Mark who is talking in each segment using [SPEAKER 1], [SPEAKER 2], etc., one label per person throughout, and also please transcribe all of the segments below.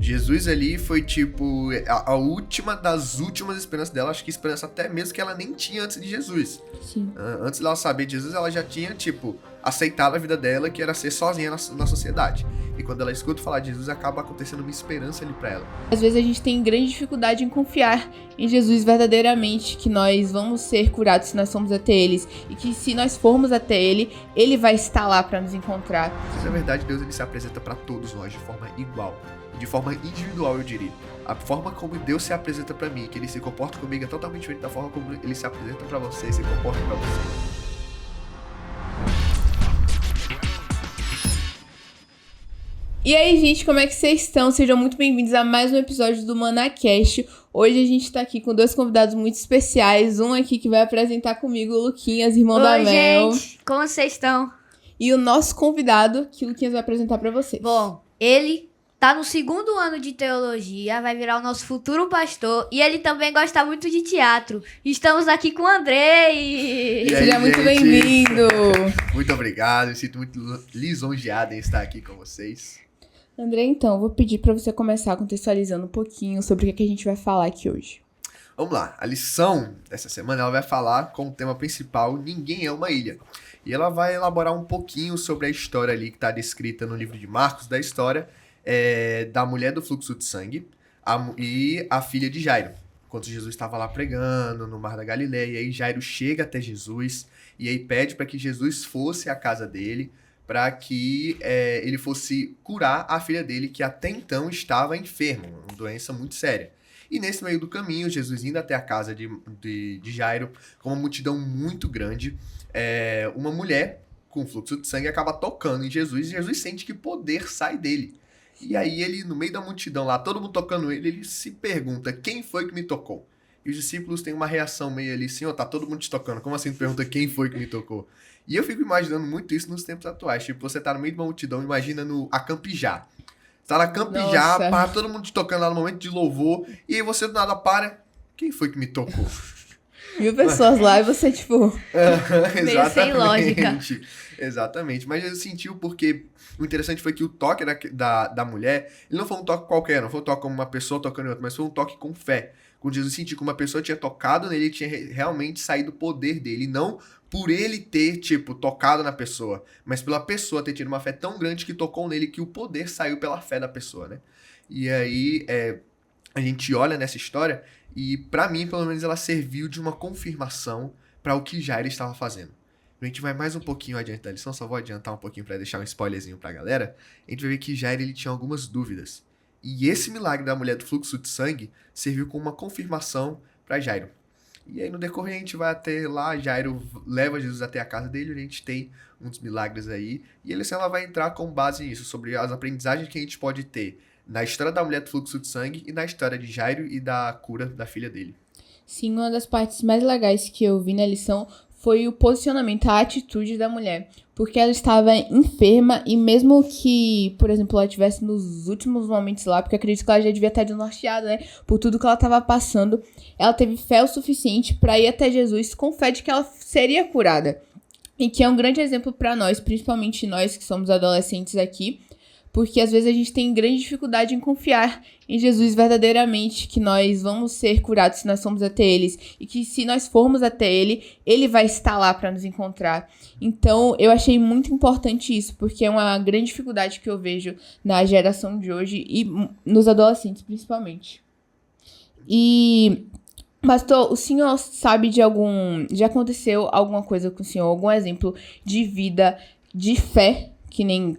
[SPEAKER 1] Jesus ali foi, tipo, a última das últimas esperanças dela. Acho que esperança até mesmo que ela nem tinha antes de Jesus.
[SPEAKER 2] Sim.
[SPEAKER 1] Antes dela saber de Jesus, ela já tinha, tipo, aceitado a vida dela, que era ser sozinha na sociedade. E quando ela escuta falar de Jesus, acaba acontecendo uma esperança ali pra ela.
[SPEAKER 2] Às vezes a gente tem grande dificuldade em confiar em Jesus verdadeiramente, que nós vamos ser curados se nós formos até eles, e que se nós formos até ele, ele vai estar lá para nos encontrar.
[SPEAKER 1] Mas na verdade, Deus ele se apresenta pra todos nós de forma igual, de forma individual, eu diria. A forma como Deus se apresenta pra mim, que ele se comporta comigo, é totalmente diferente da forma como ele se apresenta pra você e se comporta pra você.
[SPEAKER 2] E aí, gente, como é que vocês estão? Sejam muito bem-vindos a mais um episódio do ManaCast. Hoje a gente tá aqui com dois convidados muito especiais. Um aqui que vai apresentar comigo, o Luquinhas, irmão da Mel.
[SPEAKER 3] Oi, gente, como vocês estão?
[SPEAKER 2] E o nosso convidado, que o Luquinhas vai apresentar pra vocês.
[SPEAKER 3] Bom, ele tá no 2º ano de teologia, vai virar o nosso futuro pastor e ele também gosta muito de teatro. Estamos aqui com o Andrei.
[SPEAKER 1] E aí,
[SPEAKER 2] Seja muito
[SPEAKER 1] gente?
[SPEAKER 2] bem-vindo!
[SPEAKER 1] Muito obrigado, me sinto muito lisonjeado em estar aqui com vocês.
[SPEAKER 2] André, então, eu vou pedir pra você começar contextualizando um pouquinho sobre o que a gente vai falar aqui hoje.
[SPEAKER 1] Vamos lá, a lição dessa semana ela vai falar com o tema principal, Ninguém é uma ilha. E ela vai elaborar um pouquinho sobre a história ali que está descrita no livro de Marcos, da história da mulher do fluxo de sangue e a filha de Jairo. Enquanto Jesus estava lá pregando no Mar da Galileia, e aí Jairo chega até Jesus e aí pede para que Jesus fosse à casa dele, para que ele fosse curar a filha dele, que até então estava enferma, uma doença muito séria. E nesse meio do caminho, Jesus indo até a casa de Jairo, com uma multidão muito grande, uma mulher com fluxo de sangue acaba tocando em Jesus, e Jesus sente que poder sai dele. E aí ele, no meio da multidão lá, todo mundo tocando ele se pergunta, quem foi que me tocou? E os discípulos têm uma reação meio ali, senhor, tá todo mundo te tocando, como assim tu pergunta quem foi que me tocou? E eu fico imaginando muito isso nos tempos atuais, tipo, você tá no meio de uma multidão, imagina no Acampijá. Você tá na Acampijá,
[SPEAKER 2] Nossa.
[SPEAKER 1] para todo mundo te tocando lá no momento de louvor, e aí você do nada para, quem foi que me tocou?
[SPEAKER 2] 1000 pessoas lá e você, tipo...
[SPEAKER 3] Meio sem lógica.
[SPEAKER 1] Exatamente, mas eu sentiu porque o interessante foi que o toque da mulher, ele não foi um toque qualquer, não foi um toque como uma pessoa tocando em outra, mas foi um toque com fé. Quando Jesus sentiu que uma pessoa tinha tocado nele, ele tinha realmente saído o poder dele, não por ele ter, tipo, tocado na pessoa, mas pela pessoa ter tido uma fé tão grande que tocou nele, que o poder saiu pela fé da pessoa, né? E aí, a gente olha nessa história e, pra mim, pelo menos, ela serviu de uma confirmação para o que Jairo estava fazendo. A gente vai mais um pouquinho adiante da lição, só vou adiantar um pouquinho para deixar um spoilerzinho pra galera. A gente vai ver que Jairo ele tinha algumas dúvidas. E esse milagre da mulher do fluxo de sangue serviu como uma confirmação para Jairo. E aí no decorrer a gente vai até lá, Jairo leva Jesus até a casa dele, a gente tem uns milagres aí. E a lição ela vai entrar com base nisso, sobre as aprendizagens que a gente pode ter na história da mulher do fluxo de sangue e na história de Jairo e da cura da filha dele.
[SPEAKER 2] Sim, uma das partes mais legais que eu vi na lição foi o posicionamento, a atitude da mulher. Porque ela estava enferma e mesmo que, por exemplo, ela estivesse nos últimos momentos lá, porque eu acredito que ela já devia estar desnorteada, né? Por tudo que ela estava passando, ela teve fé o suficiente para ir até Jesus com fé de que ela seria curada. E que é um grande exemplo para nós, principalmente nós que somos adolescentes aqui, porque às vezes a gente tem grande dificuldade em confiar em Jesus verdadeiramente, que nós vamos ser curados se nós formos até eles, e que se nós formos até ele, ele vai estar lá para nos encontrar. Então, eu achei muito importante isso, porque é uma grande dificuldade que eu vejo na geração de hoje e nos adolescentes, principalmente. E, pastor, o senhor sabe de já aconteceu alguma coisa com o senhor, algum exemplo de vida, de fé, que nem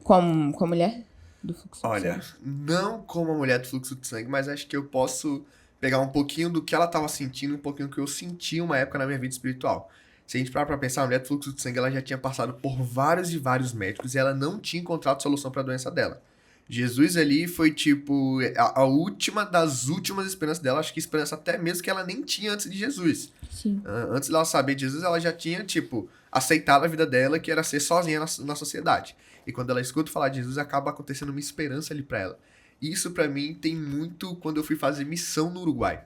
[SPEAKER 2] com a mulher do fluxo de
[SPEAKER 1] Olha,
[SPEAKER 2] sangue?
[SPEAKER 1] não como a mulher do fluxo de sangue, mas acho que eu posso pegar um pouquinho do que ela estava sentindo, um pouquinho do que eu senti uma época na minha vida espiritual. Se a gente parar pra pensar, a mulher do fluxo de sangue ela já tinha passado por vários e vários médicos e ela não tinha encontrado solução para a doença dela. Jesus ali foi tipo a última das últimas esperanças dela, acho que esperança até mesmo que ela nem tinha antes de Jesus.
[SPEAKER 2] Sim.
[SPEAKER 1] Antes dela saber de Jesus, ela já tinha, tipo, aceitado a vida dela, que era ser sozinha na sociedade. E quando ela escuta falar de Jesus, acaba acontecendo uma esperança ali pra ela. E isso pra mim tem muito quando eu fui fazer missão no Uruguai.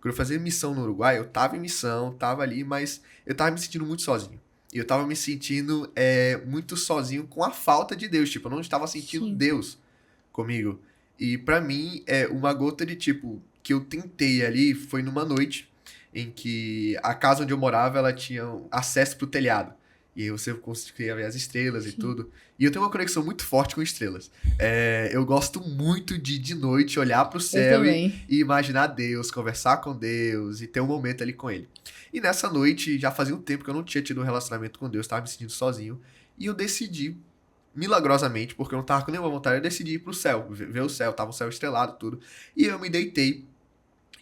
[SPEAKER 1] Quando eu fazia missão no Uruguai, eu tava em missão, tava ali, mas eu tava me sentindo muito sozinho. E eu tava me sentindo muito sozinho com a falta de Deus. Tipo, eu não estava sentindo
[SPEAKER 2] Sim.
[SPEAKER 1] Deus comigo. E pra mim, uma gota de tipo, que eu tentei ali foi numa noite em que a casa onde eu morava, ela tinha acesso pro telhado. E aí você conseguia ver as estrelas e
[SPEAKER 2] Sim.
[SPEAKER 1] tudo. E eu tenho uma conexão muito forte com estrelas. Eu gosto muito de noite olhar pro
[SPEAKER 2] Eu
[SPEAKER 1] céu
[SPEAKER 2] também.
[SPEAKER 1] e imaginar Deus, conversar com Deus e ter um momento ali com Ele. E nessa noite, já fazia um tempo que eu não tinha tido um relacionamento com Deus, tava me sentindo sozinho. E eu decidi, milagrosamente, porque eu não tava com nenhuma vontade, eu decidi ir pro céu, ver o céu, tava o céu estrelado, tudo. E eu me deitei.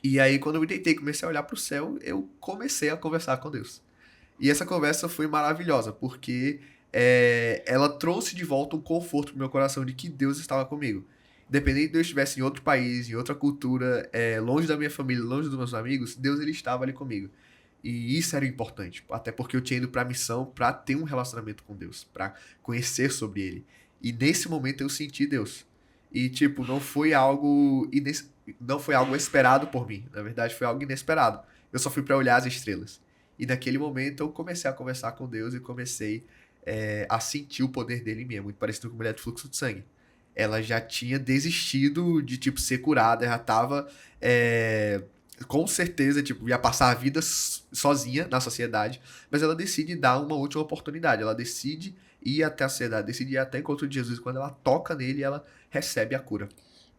[SPEAKER 1] E aí, quando eu me deitei e comecei a olhar pro céu, eu comecei a conversar com Deus. E essa conversa foi maravilhosa, porque ela trouxe de volta um conforto pro meu coração de que Deus estava comigo. Independente de eu estivesse em outro país, em outra cultura, longe da minha família, longe dos meus amigos, Deus ele estava ali comigo. E isso era importante, até porque eu tinha ido pra missão pra ter um relacionamento com Deus, pra conhecer sobre Ele. E nesse momento eu senti Deus. E tipo, não foi algo esperado por mim, na verdade foi algo inesperado. Eu só fui pra olhar as estrelas. E naquele momento eu comecei a conversar com Deus e comecei a sentir o poder dele em mim. É muito parecido com a mulher do fluxo de sangue. Ela já tinha desistido de, tipo, ser curada, já tava, com certeza, tipo, ia passar a vida sozinha na sociedade, mas ela decide dar uma última oportunidade. Ela decide ir até a sociedade, decide ir até o encontro de Jesus. E quando ela toca nele, ela recebe a cura.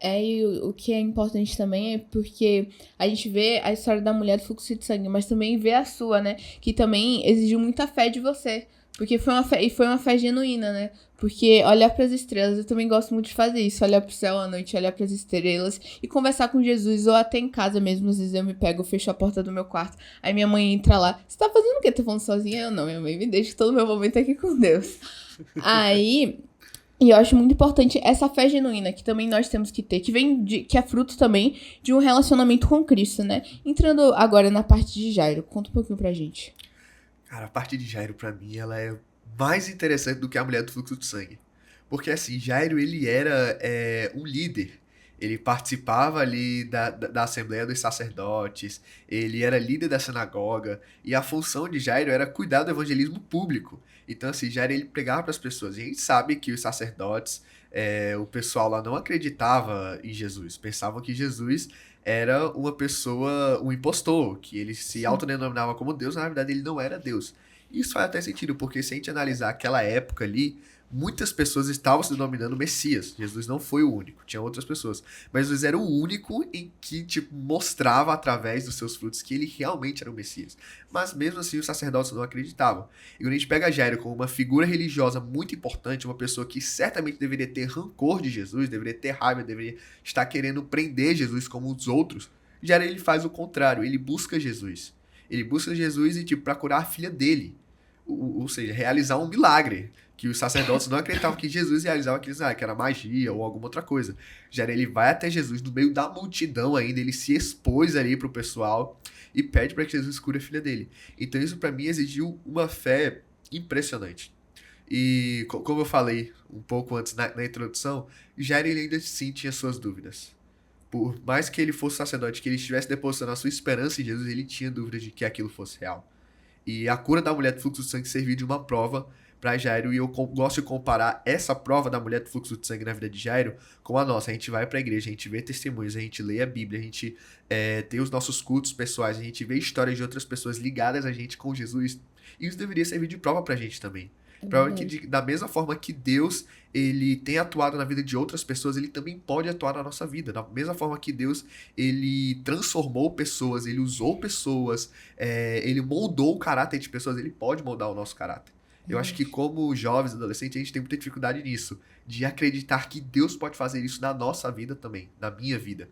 [SPEAKER 2] E o que é importante também é porque a gente vê a história da mulher do fluxo de sangue, mas também vê a sua, né? Que também exigiu muita fé de você. Porque foi uma fé genuína, né? Porque olhar para as estrelas, eu também gosto muito de fazer isso. Olhar pro céu à noite, olhar para as estrelas e conversar com Jesus. Ou até em casa mesmo, às vezes eu me pego, eu fecho a porta do meu quarto. Aí minha mãe entra lá. Você tá fazendo o quê? Tá falando sozinha? Eu não, minha mãe me deixa todo meu momento aqui com Deus. Aí... E eu acho muito importante essa fé genuína que também nós temos que ter, que é fruto também de um relacionamento com Cristo, né? Entrando agora na parte de Jairo, conta um pouquinho pra gente.
[SPEAKER 1] Cara, a parte de Jairo, pra mim, ela é mais interessante do que a mulher do fluxo de sangue. Porque, assim, Jairo, ele era um líder. Ele participava ali da Assembleia dos Sacerdotes, ele era líder da sinagoga, e a função de Jairo era cuidar do evangelismo público. Então, assim, Jairo, ele pregava para as pessoas. E a gente sabe que os sacerdotes, o pessoal lá não acreditava em Jesus. Pensavam que Jesus era uma pessoa, um impostor, que ele se
[SPEAKER 2] Sim.
[SPEAKER 1] autodenominava como Deus, na verdade ele não era Deus. Isso faz até sentido, porque se a gente analisar aquela época ali, muitas pessoas estavam se denominando Messias. Jesus não foi o único, tinha outras pessoas. Mas Jesus era o único em que, tipo, mostrava através dos seus frutos que ele realmente era o Messias. Mas mesmo assim, os sacerdotes não acreditavam. E quando a gente pega Jairo como uma figura religiosa muito importante, uma pessoa que certamente deveria ter rancor de Jesus, deveria ter raiva, deveria estar querendo prender Jesus como os outros, Jairo ele faz o contrário, ele busca Jesus. Ele busca Jesus e, tipo, para curar a filha dele. Ou seja, realizar um milagre. Que os sacerdotes não acreditavam que Jesus realizava aqueles milagres, que era magia ou alguma outra coisa. Já ele vai até Jesus no meio da multidão ainda, ele se expôs ali pro pessoal e pede para que Jesus cure a filha dele. Então isso para mim exigiu uma fé impressionante. E como eu falei um pouco antes na introdução, Jairo ele ainda sim tinha suas dúvidas. Por mais que ele fosse sacerdote, que ele estivesse depositando a sua esperança em Jesus, ele tinha dúvidas de que aquilo fosse real. E a cura da mulher do fluxo de sangue serviu de uma prova para Jairo, e eu gosto de comparar essa prova da mulher do fluxo de sangue na vida de Jairo com a nossa. A gente vai para a igreja, a gente vê testemunhos, a gente lê a Bíblia, a gente tem os nossos cultos pessoais, a gente vê histórias de outras pessoas ligadas a gente com Jesus, e isso deveria servir de prova pra gente também.
[SPEAKER 2] É
[SPEAKER 1] Prova que
[SPEAKER 2] verdade.
[SPEAKER 1] da mesma forma que Deus ele tem atuado na vida de outras pessoas, ele também pode atuar na nossa vida. Da mesma forma que Deus ele transformou pessoas, ele usou pessoas, ele moldou o caráter de pessoas, ele pode moldar o nosso caráter. Eu acho que como jovens, adolescentes, a gente tem muita dificuldade nisso, de acreditar que Deus pode fazer isso na nossa vida também, na minha vida.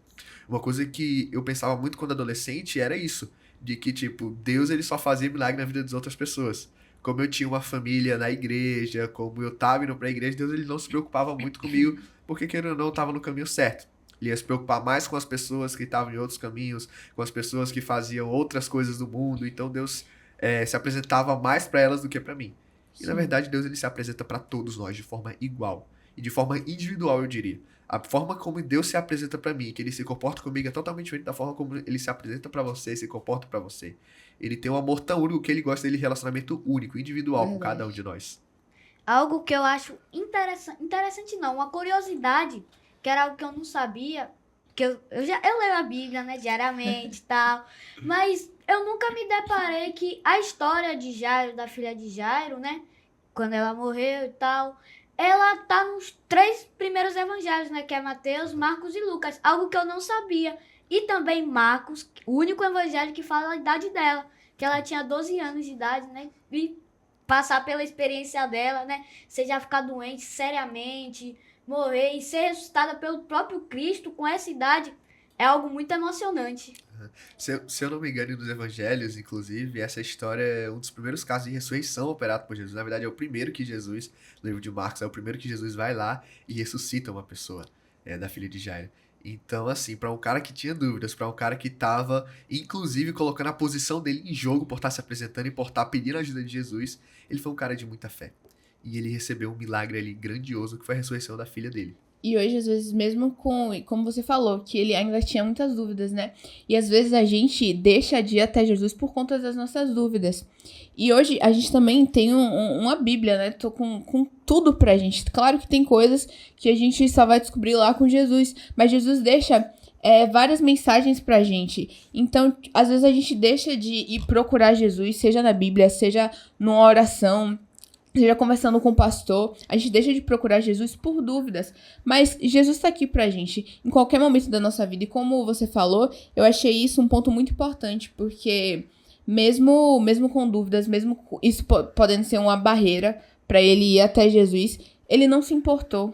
[SPEAKER 1] Uma coisa que eu pensava muito quando adolescente era isso, de que, tipo, Deus ele só fazia milagre na vida das outras pessoas. Como eu tinha uma família na igreja, como eu tava indo pra igreja, Deus ele não se preocupava muito comigo, porque querendo ou não, eu tava no caminho certo. Ele ia se preocupar mais com as pessoas que estavam em outros caminhos, com as pessoas que faziam outras coisas do mundo, então Deus se apresentava mais pra elas do que pra mim. E na
[SPEAKER 2] Sim.
[SPEAKER 1] verdade Deus ele se apresenta pra todos nós de forma igual, e de forma individual, eu diria. A forma como Deus se apresenta pra mim, que ele se comporta comigo é totalmente diferente da forma como ele se apresenta pra você e se comporta pra você. Ele tem um amor tão único que ele gosta dele relacionamento único, individual com cada um
[SPEAKER 2] Verdade.
[SPEAKER 1] de nós.
[SPEAKER 3] Algo que eu acho interessante não, uma curiosidade que era algo que eu não sabia, que eu leio a Bíblia, né, diariamente e tal, mas eu nunca me deparei que a história de Jairo, da filha de Jairo, né, quando ela morreu e tal, ela tá nos 3 primeiros evangelhos, né, que é Mateus, Marcos e Lucas, algo que eu não sabia. E também Marcos, o único evangelho que fala a idade dela, que ela tinha 12 anos de idade, né, e passar pela experiência dela, né, seja ficar doente seriamente, morrer e ser ressuscitada pelo próprio Cristo com essa idade, é algo muito emocionante.
[SPEAKER 1] Se eu não me engano, nos evangelhos, inclusive, essa história é um dos primeiros casos de ressurreição operado por Jesus. Na verdade, é o primeiro que Jesus, no livro de Marcos, é o primeiro que Jesus vai lá e ressuscita uma pessoa, da filha de Jairo. Então, assim, para um cara que tinha dúvidas, para um cara que tava, inclusive, colocando a posição dele em jogo por estar se apresentando e por estar pedindo a ajuda de Jesus, ele foi um cara de muita fé. E ele recebeu um milagre ali grandioso, que foi a ressurreição da filha dele.
[SPEAKER 2] E hoje, às vezes, mesmo como você falou, que ele ainda tinha muitas dúvidas, né? E às vezes a gente deixa de ir até Jesus por conta das nossas dúvidas. E hoje a gente também tem uma Bíblia, né? Tô com tudo pra gente. Claro que tem coisas que a gente só vai descobrir lá com Jesus, mas Jesus deixa várias mensagens pra gente. Então, às vezes a gente deixa de ir procurar Jesus, seja na Bíblia, seja numa oração, seja conversando com o pastor, a gente deixa de procurar Jesus por dúvidas, mas Jesus está aqui pra gente em qualquer momento da nossa vida, e como você falou, eu achei isso um ponto muito importante, porque mesmo com dúvidas, mesmo isso podendo ser uma barreira para ele ir até Jesus, ele não se importou.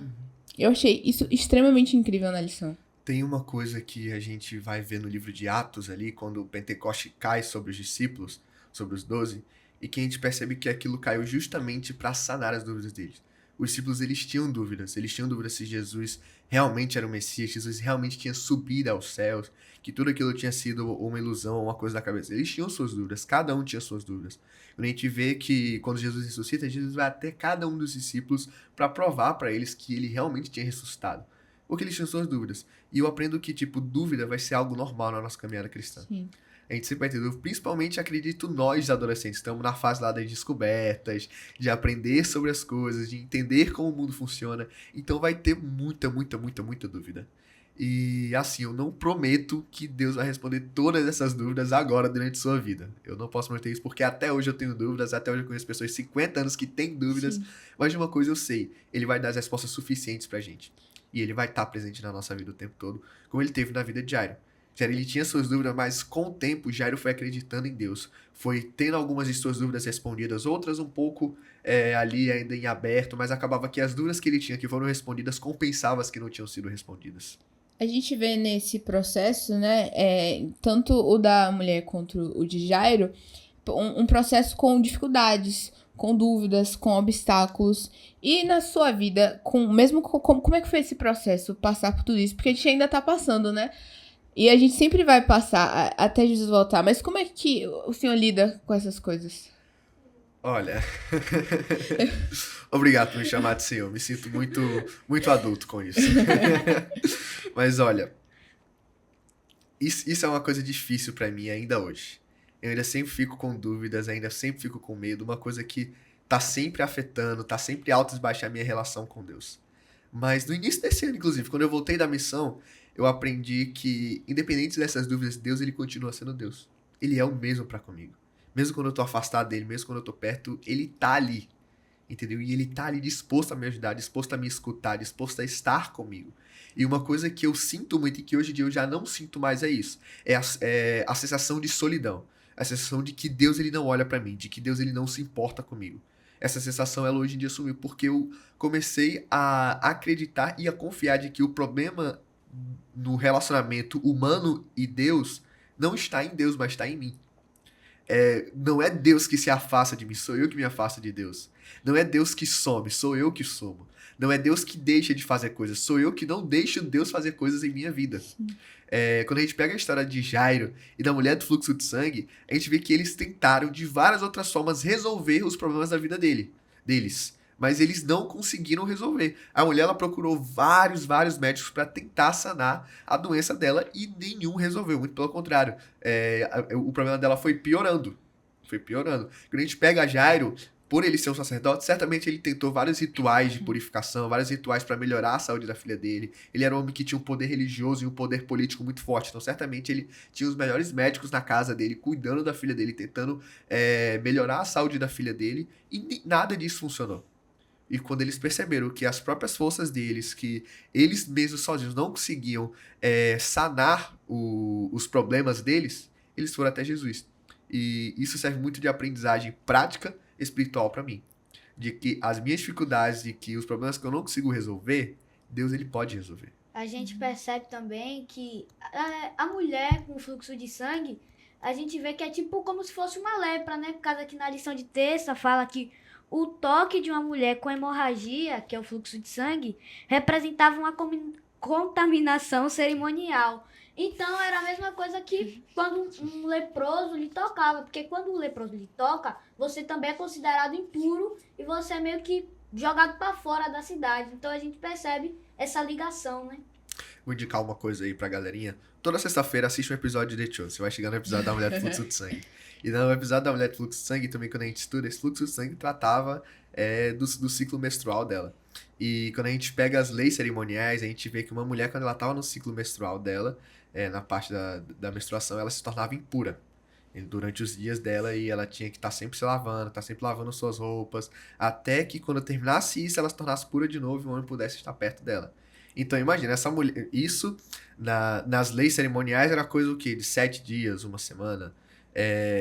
[SPEAKER 2] Eu achei isso extremamente incrível na lição.
[SPEAKER 1] Tem uma coisa que a gente vai ver no livro de Atos ali, quando o Pentecoste cai sobre os discípulos, sobre os 12, e que a gente percebe que aquilo caiu justamente para sanar as dúvidas deles. Os discípulos, eles tinham dúvidas se Jesus realmente era o Messias, Jesus realmente tinha subido aos céus, que tudo aquilo tinha sido uma ilusão, uma coisa da cabeça. Eles tinham suas dúvidas, cada um tinha suas dúvidas. Quando a gente vê que quando Jesus ressuscita, Jesus vai até cada um dos discípulos para provar para eles que ele realmente tinha ressuscitado. Porque eles tinham suas dúvidas. E eu aprendo que, dúvida vai ser algo normal na nossa caminhada cristã.
[SPEAKER 2] Sim.
[SPEAKER 1] A gente sempre vai ter dúvida, principalmente, acredito, nós adolescentes, estamos na fase lá das descobertas, de aprender sobre as coisas, de entender como o mundo funciona, então vai ter muita dúvida. E assim, eu não prometo que Deus vai responder todas essas dúvidas agora durante sua vida. Eu não posso prometer isso porque até hoje eu tenho dúvidas, até hoje eu conheço pessoas de 50 anos que têm dúvidas,
[SPEAKER 2] Sim.
[SPEAKER 1] Mas de uma coisa eu sei, ele vai dar as respostas suficientes pra gente. E ele vai estar presente na nossa vida o tempo todo, como ele teve na vida de Jairo. Jairo, ele tinha suas dúvidas, mas com o tempo, Jairo foi acreditando em Deus. Foi tendo algumas de suas dúvidas respondidas, outras um pouco ali ainda em aberto, mas acabava que as dúvidas que ele tinha que foram respondidas compensavam as que não tinham sido respondidas.
[SPEAKER 2] A gente vê nesse processo, né, tanto o da mulher quanto o de Jairo, um processo com dificuldades, com dúvidas, com obstáculos. E na sua vida, como é que foi esse processo, passar por tudo isso? Porque a gente ainda tá passando, né? E a gente sempre vai passar até Jesus voltar. Mas como é que o senhor lida com essas coisas?
[SPEAKER 1] Olha, obrigado por me chamar de senhor. Me sinto muito adulto com isso. Mas olha, isso é uma coisa difícil pra mim ainda hoje. Eu ainda sempre fico com dúvidas, ainda sempre fico com medo. Uma coisa que tá sempre afetando, tá sempre altos e baixos a minha relação com Deus. Mas no início desse ano, inclusive, quando eu voltei da missão, eu aprendi que, independente dessas dúvidas, Deus, ele continua sendo Deus. Ele é o mesmo pra comigo. Mesmo quando eu tô afastado dele, mesmo quando eu tô perto, ele tá ali. Entendeu? E ele tá ali disposto a me ajudar, disposto a me escutar, disposto a estar comigo. E uma coisa que eu sinto muito e que hoje em dia eu já não sinto mais é isso. É a sensação de solidão. A sensação de que Deus, ele não olha pra mim, de que Deus, ele não se importa comigo. Essa sensação, ela hoje em dia sumiu porque eu comecei a acreditar e a confiar de que o problema no relacionamento humano e Deus não está em Deus, mas está em mim. Não é Deus que se afasta de mim, sou eu que me afasto de Deus. Não é Deus que some, sou eu que somo. Não é Deus que deixa de fazer coisas, sou eu que não deixo Deus fazer coisas em minha vida. Quando a gente pega a história de Jairo e da mulher do fluxo de sangue, a gente vê que eles tentaram de várias outras formas resolver os problemas da vida deles. Mas eles não conseguiram resolver. A mulher, ela procurou vários médicos para tentar sanar a doença dela e nenhum resolveu. Muito pelo contrário. O problema dela foi piorando. Quando a gente pega Jairo, por ele ser um sacerdote, certamente ele tentou vários rituais de purificação, vários rituais para melhorar a saúde da filha dele. Ele era um homem que tinha um poder religioso e um poder político muito forte, então certamente ele tinha os melhores médicos na casa dele, cuidando da filha dele, tentando melhorar a saúde da filha dele, e nada disso funcionou. E quando eles perceberam que as próprias forças deles, que eles mesmos sozinhos não conseguiam sanar os problemas deles, eles foram até Jesus. E isso serve muito de aprendizagem prática espiritual para mim. De que as minhas dificuldades, de que os problemas que eu não consigo resolver, Deus ele pode resolver.
[SPEAKER 3] A gente percebe também que a mulher com fluxo de sangue, a gente vê que é tipo como se fosse uma lepra, né? Por causa que na lição de terça fala que o toque de uma mulher com hemorragia, que é o fluxo de sangue, representava uma contaminação cerimonial. Então era a mesma coisa que quando um leproso lhe tocava, porque quando o leproso lhe toca, você também é considerado impuro e você é meio que jogado para fora da cidade. Então a gente percebe essa ligação, né?
[SPEAKER 1] Vou indicar uma coisa aí pra galerinha. Toda sexta-feira assiste um episódio de The Show. Você vai chegar no episódio da mulher de fluxo de sangue. E no episódio da mulher de fluxo de sangue, também quando a gente estuda, esse fluxo de sangue tratava do ciclo menstrual dela. E quando a gente pega as leis cerimoniais, a gente vê que uma mulher, quando ela estava no ciclo menstrual dela, na parte da menstruação, ela se tornava impura durante os dias dela, e ela tinha que estar sempre se lavando, estar sempre lavando suas roupas, até que quando terminasse isso, ela se tornasse pura de novo e o homem pudesse estar perto dela. Então imagina, essa mulher, isso nas leis cerimoniais era coisa o quê? De 7 dias, uma semana.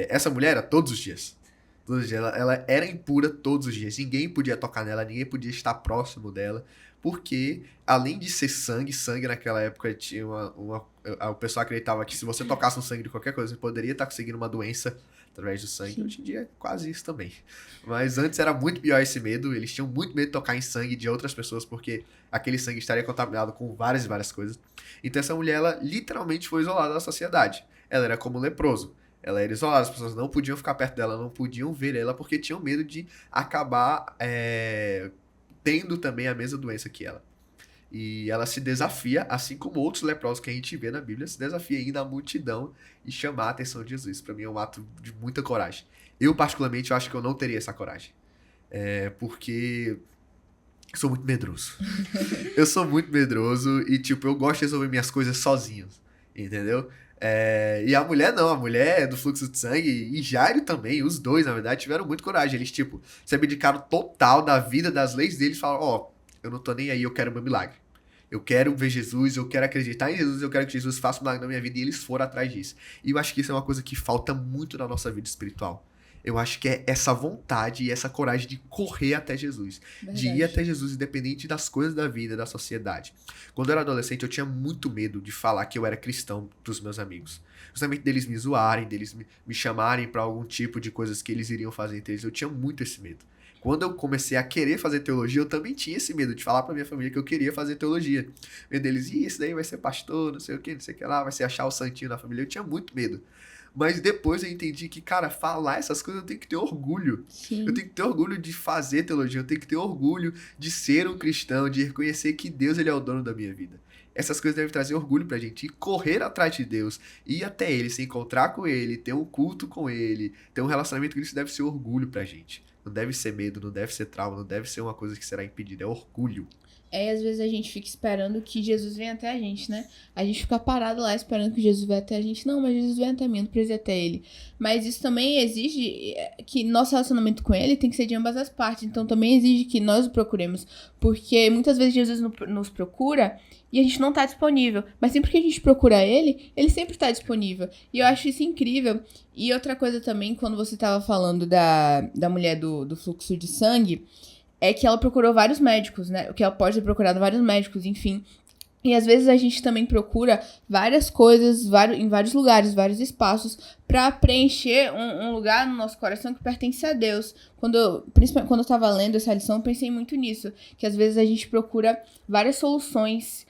[SPEAKER 1] Essa mulher era todos os dias. Todos os dias. Ela era impura todos os dias. Ninguém podia tocar nela, ninguém podia estar próximo dela, porque além de ser sangue naquela época tinha o pessoal acreditava que se você tocasse no sangue de qualquer coisa, você poderia estar conseguindo uma doença através do sangue. Sim. Hoje em dia é quase isso também. Mas antes era muito pior esse medo. Eles tinham muito medo de tocar em sangue de outras pessoas, porque aquele sangue estaria contaminado com várias e várias coisas. Então essa mulher, ela literalmente foi isolada da sociedade. Ela era como um leproso. Ela era isolada, as pessoas não podiam ficar perto dela, não podiam ver ela, porque tinham medo de acabar tendo também a mesma doença que ela. E ela se desafia, assim como outros leprosos que a gente vê na Bíblia, se desafia ainda a multidão e chamar a atenção de Jesus. Para mim é um ato de muita coragem. Eu, particularmente, eu acho que eu não teria essa coragem. Porque eu sou muito medroso. Eu sou muito medroso e, tipo, eu gosto de resolver minhas coisas sozinho, entendeu? E a mulher não, a mulher do fluxo de sangue e Jairo também, os dois, na verdade, tiveram muito coragem. Eles, tipo, se abdicaram total da vida, das leis deles, falaram, eu não tô nem aí, eu quero meu milagre. Eu quero ver Jesus, eu quero acreditar em Jesus, eu quero que Jesus faça um milagre na minha vida, e eles foram atrás disso. E eu acho que isso é uma coisa que falta muito na nossa vida espiritual. Eu acho que é essa vontade e essa coragem de correr até Jesus. Verdade. De ir até Jesus, independente das coisas da vida, da sociedade. Quando eu era adolescente, eu tinha muito medo de falar que eu era cristão pros meus amigos. Justamente deles me zoarem, deles me chamarem pra algum tipo de coisas que eles iriam fazer entre eles. Eu tinha muito esse medo. Quando eu comecei a querer fazer teologia, eu também tinha esse medo de falar pra minha família que eu queria fazer teologia. Medo deles, esse daí vai ser pastor, não sei o que lá, vai ser achar o santinho na família. Eu tinha muito medo. Mas depois eu entendi que, cara, falar essas coisas eu tenho que ter orgulho. Sim. Eu tenho que ter orgulho de fazer teologia, eu tenho que ter orgulho de ser um cristão, de reconhecer que Deus ele é o dono da minha vida. Essas coisas devem trazer orgulho pra gente, e correr atrás de Deus, ir até Ele, se encontrar com Ele, ter um culto com Ele, ter um relacionamento com Ele, isso deve ser orgulho pra gente. Não deve ser medo, não deve ser trauma, não deve ser uma coisa que será impedida, é orgulho.
[SPEAKER 2] Às vezes a gente fica esperando que Jesus venha até a gente, né? A gente fica parado lá esperando que Jesus venha até a gente. Não, mas Jesus vem até mim, eu não preciso ir até Ele. Mas isso também exige que nosso relacionamento com Ele tem que ser de ambas as partes. Então também exige que nós o procuremos. Porque muitas vezes Jesus nos procura e a gente não tá disponível. Mas sempre que a gente procura Ele, Ele sempre tá disponível. E eu acho isso incrível. E outra coisa também, quando você tava falando da mulher do fluxo de sangue, é que ela procurou vários médicos, né? Que ela pode ter procurado vários médicos, enfim. E às vezes a gente também procura várias coisas em vários lugares, vários espaços, para preencher um lugar no nosso coração que pertence a Deus. Principalmente quando eu estava lendo essa lição, eu pensei muito nisso. Que às vezes a gente procura várias soluções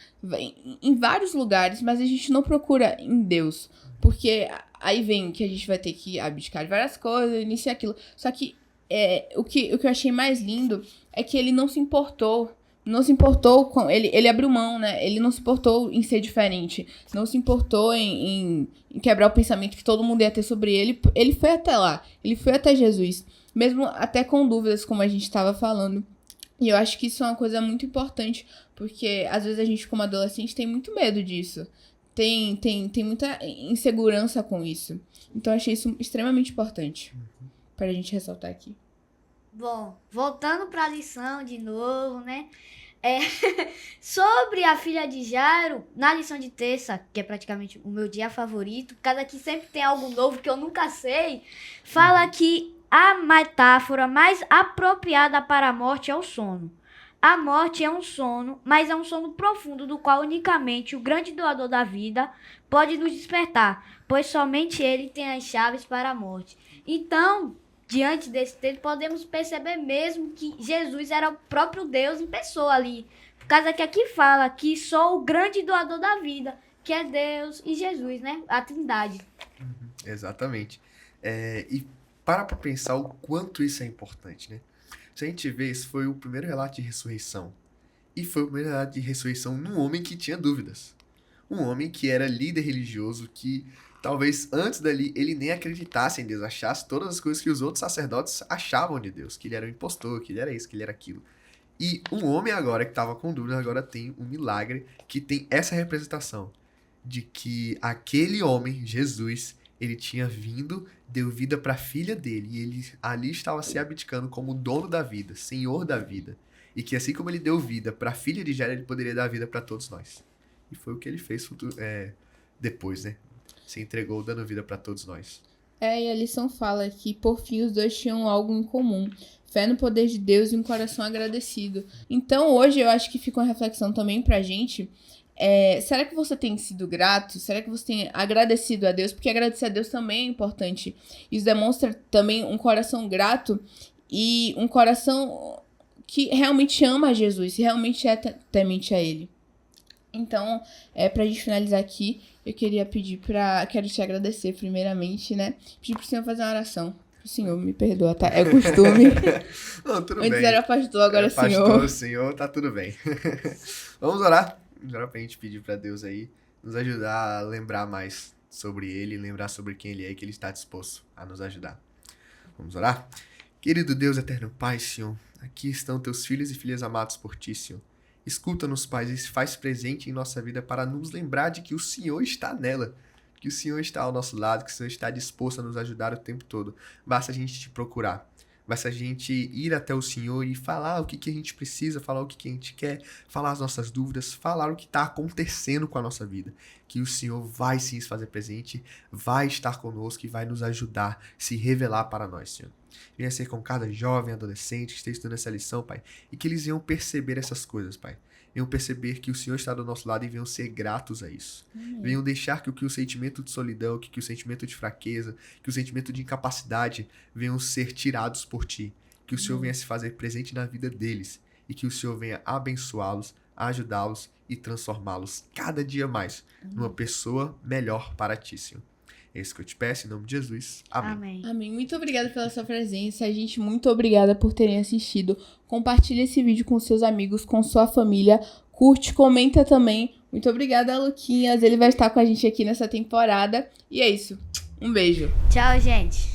[SPEAKER 2] em vários lugares, mas a gente não procura em Deus. Porque aí vem que a gente vai ter que abdicar de várias coisas, isso e aquilo. Só que o que eu achei mais lindo é que ele não se importou com... Ele abriu mão, né? Ele não se importou em ser diferente. Não se importou em quebrar o pensamento que todo mundo ia ter sobre ele. Ele foi até lá. Ele foi até Jesus. mesmo até com dúvidas, como a gente estava falando. E eu acho que isso é uma coisa muito importante, porque às vezes a gente, como adolescente, tem muito medo disso. Tem muita insegurança com isso. Então eu achei isso extremamente importante pra gente ressaltar aqui.
[SPEAKER 3] Bom, voltando para a lição de novo, né? Sobre a filha de Jairo, na lição de terça, que é praticamente o meu dia favorito, cada que sempre tem algo novo que eu nunca sei, fala que a metáfora mais apropriada para a morte é o sono. A morte é um sono, mas é um sono profundo do qual unicamente o grande doador da vida pode nos despertar, pois somente ele tem as chaves para a morte. Então, diante desse texto, podemos perceber mesmo que Jesus era o próprio Deus em pessoa ali. Por causa que aqui fala que só o grande doador da vida, que é Deus e Jesus, né? A Trindade.
[SPEAKER 1] Exatamente. E para pensar o quanto isso é importante, né? Se a gente vê, esse foi o primeiro relato de ressurreição. E foi o primeiro relato de ressurreição num homem que tinha dúvidas. Um homem que era líder religioso, que talvez antes dali ele nem acreditasse em Deus, achasse todas as coisas que os outros sacerdotes achavam de Deus, que ele era um impostor, que ele era isso, que ele era aquilo. E um homem agora que estava com dúvidas, agora tem um milagre que tem essa representação de que aquele homem, Jesus, ele tinha vindo, deu vida para a filha dele, e ele ali estava se abdicando como dono da vida, senhor da vida. E que assim como ele deu vida para a filha de Jairo, ele poderia dar vida para todos nós. E foi o que ele fez depois, né? Se entregou dando vida para todos nós.
[SPEAKER 2] E a lição fala que, por fim, os dois tinham algo em comum. Fé no poder de Deus e um coração agradecido. Então, hoje, eu acho que fica uma reflexão também pra gente. Será que você tem sido grato? Será que você tem agradecido a Deus? Porque agradecer a Deus também é importante. Isso demonstra também um coração grato e um coração que realmente ama a Jesus, realmente é temente a Ele. Então, pra gente finalizar aqui, eu queria quero te agradecer primeiramente, né? Pedir pro Senhor fazer uma oração. O Senhor me perdoa, tá? É costume.
[SPEAKER 1] Não, tudo
[SPEAKER 2] Antes
[SPEAKER 1] bem.
[SPEAKER 2] era pastor, agora Senhor.
[SPEAKER 1] Pastor, Senhor, tá tudo bem. Vamos orar? Vamos orar pra gente pedir pra Deus aí nos ajudar a lembrar mais sobre Ele, lembrar sobre quem Ele é e que Ele está disposto a nos ajudar. Vamos orar? Querido Deus, eterno Pai, Senhor, aqui estão teus filhos e filhas amados por Ti, Senhor. Escuta-nos, Pai, e se faz presente em nossa vida para nos lembrar de que o Senhor está nela, que o Senhor está ao nosso lado, que o Senhor está disposto a nos ajudar o tempo todo. Basta a gente te procurar, basta a gente ir até o Senhor e falar o que a gente precisa, falar o que a gente quer, falar as nossas dúvidas, falar o que está acontecendo com a nossa vida. Que o Senhor vai sim se fazer presente, vai estar conosco e vai nos ajudar, se revelar para nós, Senhor. Venha ser com cada jovem, adolescente que esteja estudando essa lição, Pai, e que eles venham perceber essas coisas, Pai. Venham perceber que o Senhor está do nosso lado e venham ser gratos a isso. Venham deixar que o sentimento de solidão, que o sentimento de fraqueza, que o sentimento de incapacidade venham ser tirados por Ti. Que o Senhor venha se fazer presente na vida deles e que o Senhor venha abençoá-los, ajudá-los e transformá-los cada dia mais numa pessoa melhor para Ti, Senhor. É isso que eu te peço, em nome de Jesus. Amém.
[SPEAKER 2] Amém. Muito obrigada pela sua presença. Gente, muito obrigada por terem assistido. Compartilhe esse vídeo com seus amigos, com sua família. Curte, comenta também. Muito obrigada, Luquinhas. Ele vai estar com a gente aqui nessa temporada. E é isso. Um beijo.
[SPEAKER 3] Tchau, gente.